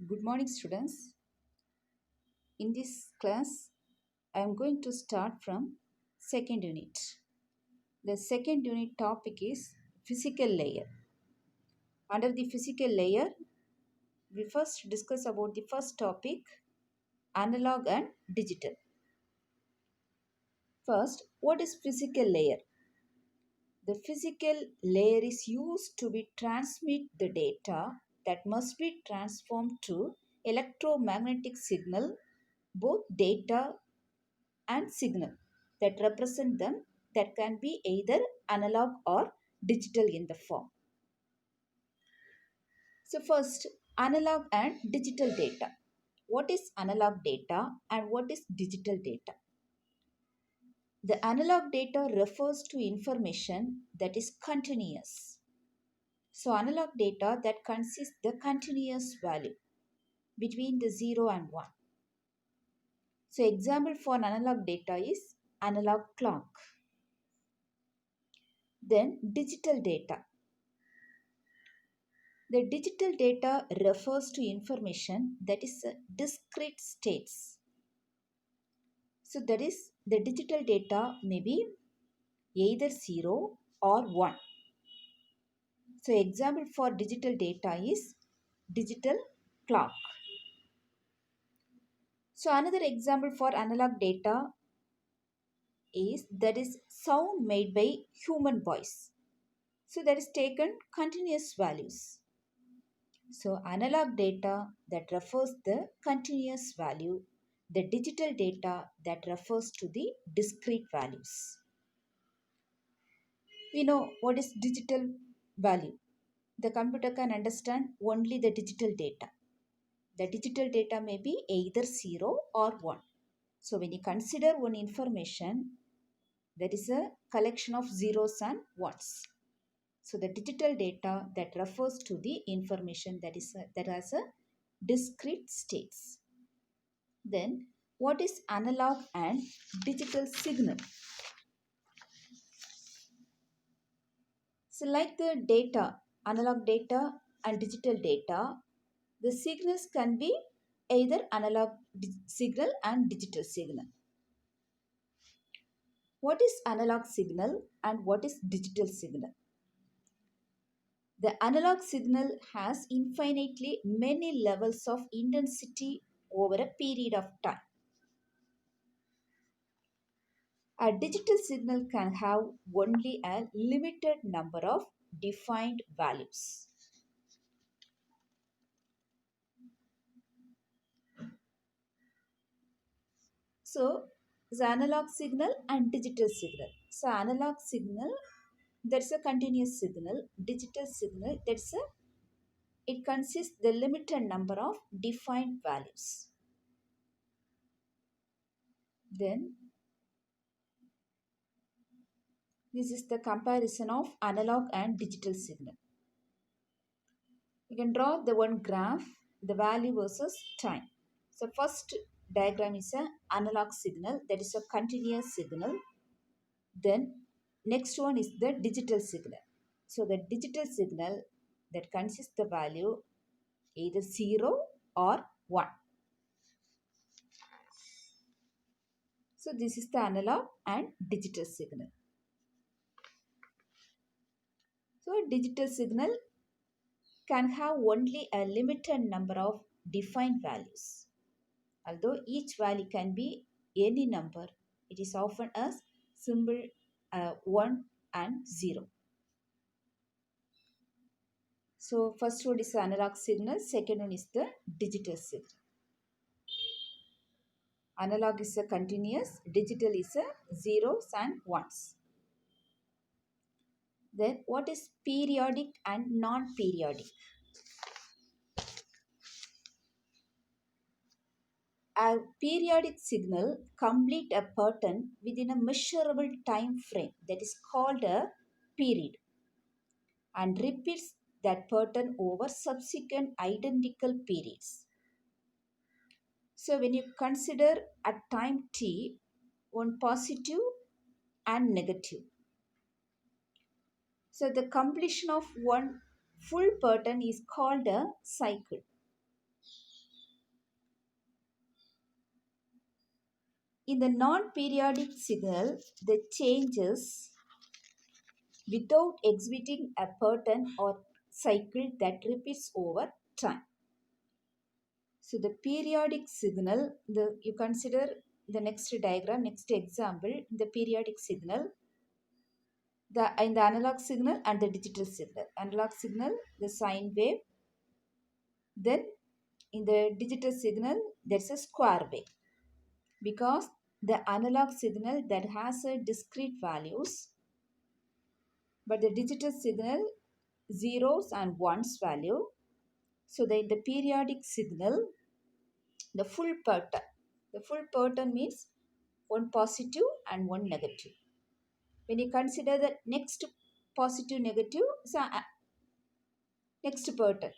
Good morning, students. In this class, I am going to start from second unit. The second unit topic is physical layer. Under the physical layer, we first discuss about the first topic, analog and digital. First, what is physical layer? The physical layer is used to be transmit the data that must be transformed to electromagnetic signal, both data and signal that represent them that can be either analog or digital in the form. So first, analog and digital data. What is analog data and what is digital data? The analog data refers to information that is continuous. So analog data that consists the continuous value between the 0 and 1. So example for analog data is analog clock. Then digital data. The digital data refers to information that is discrete states. So that is the digital data may be either 0 or 1. So example for digital data is digital clock. So another example for analog data is that is sound made by human voice. So that is taken continuous values. So analog data that refers the continuous value, the digital data that refers to the discrete values. We know what is digital value. The computer can understand only the digital data. The digital data may be either 0 or 1. So when you consider one information, that is a collection of zeros and ones. So the digital data that refers to the information that has a discrete states. Then what is analog and digital signal? So like the data, analog data and digital data, the signals can be either analog signal and digital signal. What is analog signal and what is digital signal? The analog signal has infinitely many levels of intensity over a period of time. A digital signal can have only a limited number of defined values. So, the analog signal and digital signal. So, analog signal, that's a continuous signal. Digital signal, it consists the limited number of defined values. Then, this is the comparison of analog and digital signal. You can draw the one graph, the value versus time. So first diagram is an analog signal, that is a continuous signal. Then next one is the digital signal. So the digital signal that consists the value either 0 or 1. So this is the analog and digital signal. So a digital signal can have only a limited number of defined values. Although each value can be any number, it is often a symbol 1 and 0. So first one is the analog signal, second one is the digital signal. Analog is a continuous, digital is a zeros and ones. Then what is periodic and non-periodic? A periodic signal complete a pattern within a measurable time frame, that is called a period, and repeats that pattern over subsequent identical periods. So when you consider a time t, one positive and negative. So the completion of one full pattern is called a cycle. In the non-periodic signal, the changes without exhibiting a pattern or cycle that repeats over time. So the periodic signal, you consider the next diagram, next example, the periodic signal, in the analog signal and the digital signal. Analog signal, the sine wave. Then in the digital signal, there's a square wave. Because the analog signal that has a discrete values, but the digital signal zeros and ones value. So in the periodic signal, the full pattern means one positive and one negative. When you consider the next positive negative, so next pattern.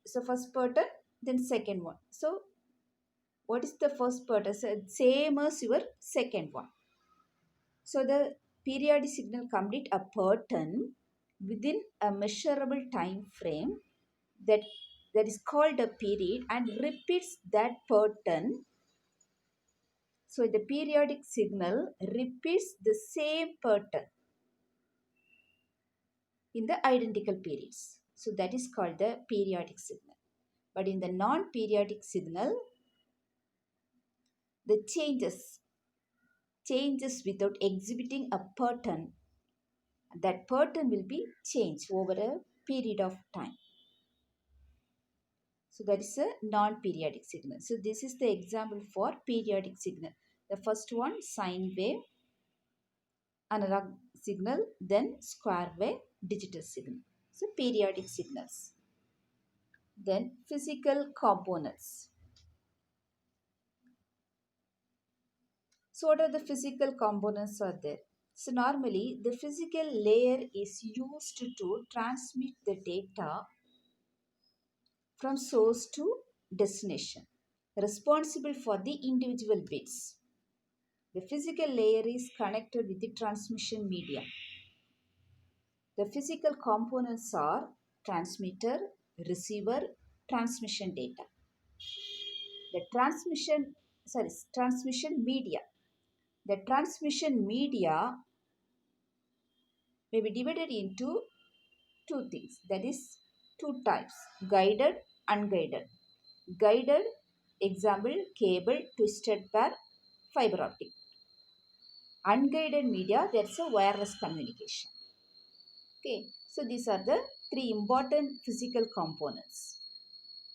So first pattern, then second one. So what is the first pattern? So same as your second one. So the periodic signal complete a pattern within a measurable time frame that is called a period and repeats that pattern. So the periodic signal repeats the same pattern in the identical periods. So that is called the periodic signal. But in the non-periodic signal, the changes without exhibiting a pattern. That pattern will be changed over a period of time. So that is a non-periodic signal. So this is the example for periodic signal. The first one, sine wave, analog signal, then square wave, digital signal. So periodic signals. Then physical components. So what are the physical components are there? So normally the physical layer is used to transmit the data from source to destination, responsible for the individual bits. The physical layer is connected with the transmission medium. The physical components are transmitter, receiver, transmission data. The transmission media. The transmission media may be divided into two things, that is two types, guided, unguided. Guided, example, cable, twisted pair, fiber optic. Unguided media, that's a wireless communication. Okay, so these are the three important physical components.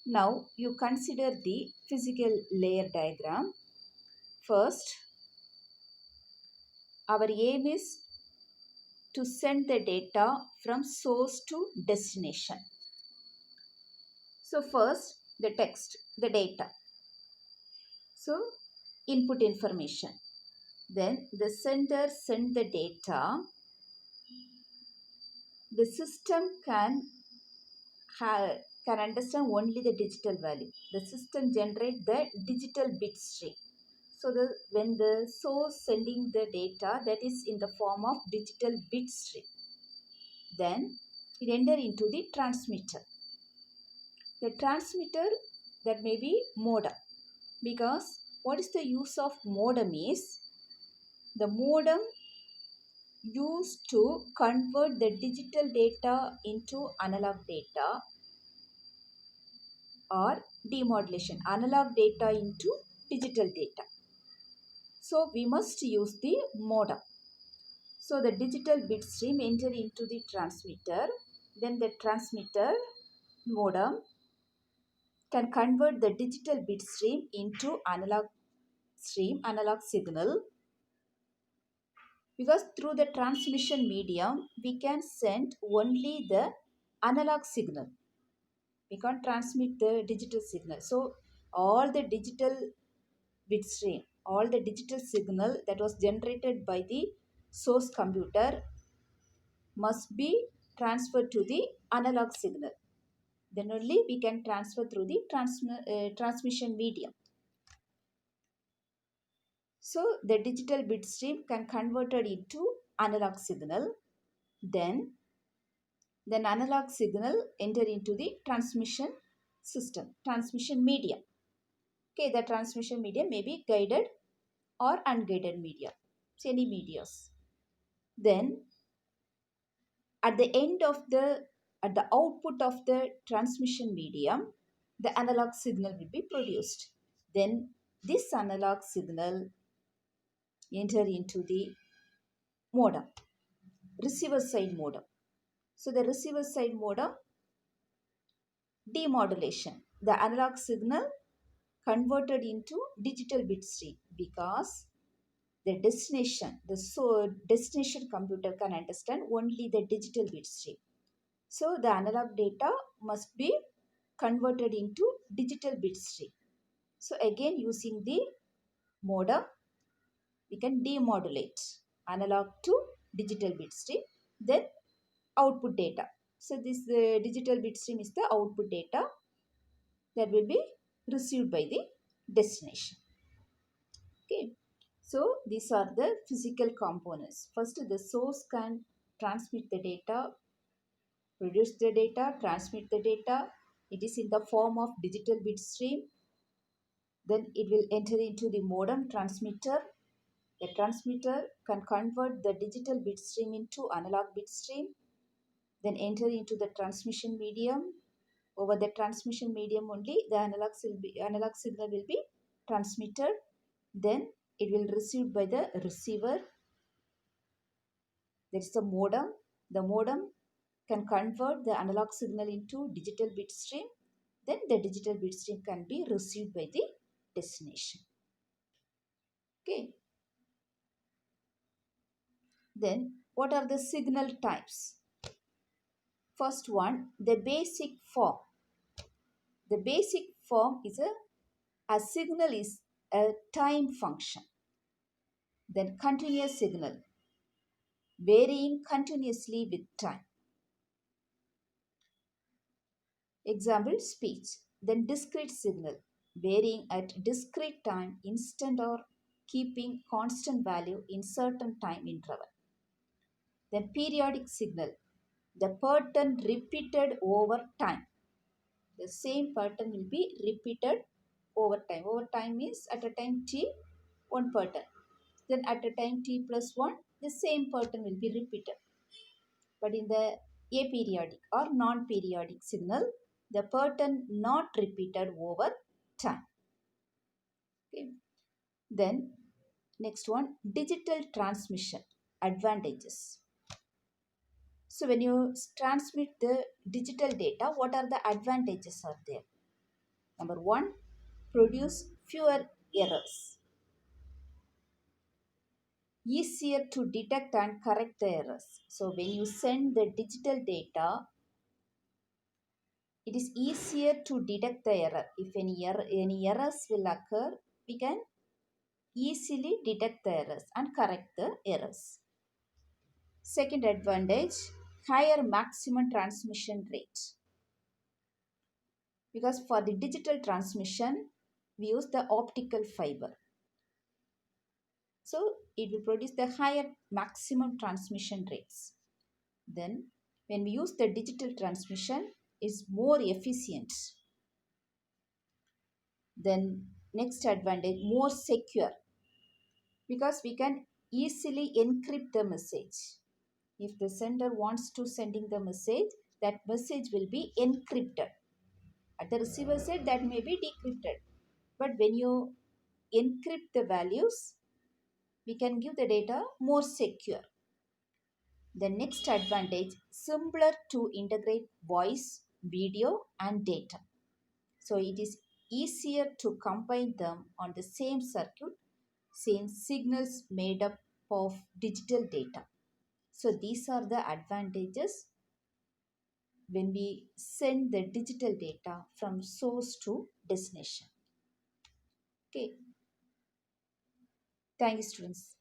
Now you consider the physical layer diagram. First, our aim is to send the data from source to destination. So first, the text, the data. So input information. Then the sender send the data. The system can understand only the digital value. The system generate the digital bit stream. So when the source sending the data, that is in the form of digital bit stream. Then it enter into the transmitter. The transmitter, that may be modem, because what is the use of modem is, the modem used to convert the digital data into analog data or demodulation, analog data into digital data. So we must use the modem. So the digital bit stream enter into the transmitter. Then the transmitter modem can convert the digital bit stream into analog signal. Because through the transmission medium, we can send only the analog signal. We can't transmit the digital signal. So all the digital bit stream, all the digital signal that was generated by the source computer must be transferred to the analog signal. Then only we can transfer through the transmission medium. So the digital bit stream can converted into analog signal. Then analog signal enter into the transmission system, transmission medium. Okay, the transmission medium may be guided or unguided media, so any medias. Then at the end of the at the output of the transmission medium, the analog signal will be produced. Then this analog signal enter into the modem, receiver side modem. So the receiver side modem demodulation, the analog signal converted into digital bit stream, because the destination computer can understand only the digital bit stream. So the analog data must be converted into digital bit stream. So again, using the modem, we can demodulate analog to digital bit stream, then output data. So this digital bit stream is the output data that will be received by the destination. Okay. So these are the physical components. First, the source can transmit the data, produce the data, transmit the data. It is in the form of digital bit stream. Then it will enter into the modem transmitter. The transmitter can convert the digital bit stream into analog bit stream, then enter into the transmission medium. Over the transmission medium only, the analog signal will be transmitted. Then it will received by the receiver. That is the modem. The modem can convert the analog signal into digital bit stream. Then the digital bit stream can be received by the destination. Okay. Then what are the signal types? First one, the basic form. The basic form is a signal is a time function. Then continuous signal, varying continuously with time. Example, speech. Then discrete signal, varying at discrete time, instant or keeping constant value in certain time interval. Then periodic signal, the pattern repeated over time. The same pattern will be repeated over time. Over time means at a time t, one pattern. Then at a time t plus 1, the same pattern will be repeated. But in the aperiodic or non-periodic signal, the pattern not repeated over time. Okay. Then next one, digital transmission advantages. So when you transmit the digital data, what are the advantages are there? Number one, produce fewer errors. Easier to detect and correct the errors. So when you send the digital data, it is easier to detect the error. If any errors will occur, we can easily detect the errors and correct the errors. Second advantage, higher maximum transmission rate. Because for the digital transmission, we use the optical fiber. So it will produce the higher maximum transmission rates. Then when we use the digital transmission, it's more efficient. Then next advantage, more secure, because we can easily encrypt the message. If the sender wants to sending the message, that message will be encrypted. At the receiver side, that may be decrypted. But when you encrypt the values, we can give the data more secure. The next advantage, simpler to integrate voice, video and data. So it is easier to combine them on the same circuit since signals made up of digital data. So these are the advantages when we send the digital data from source to destination. Okay. Thank you, students.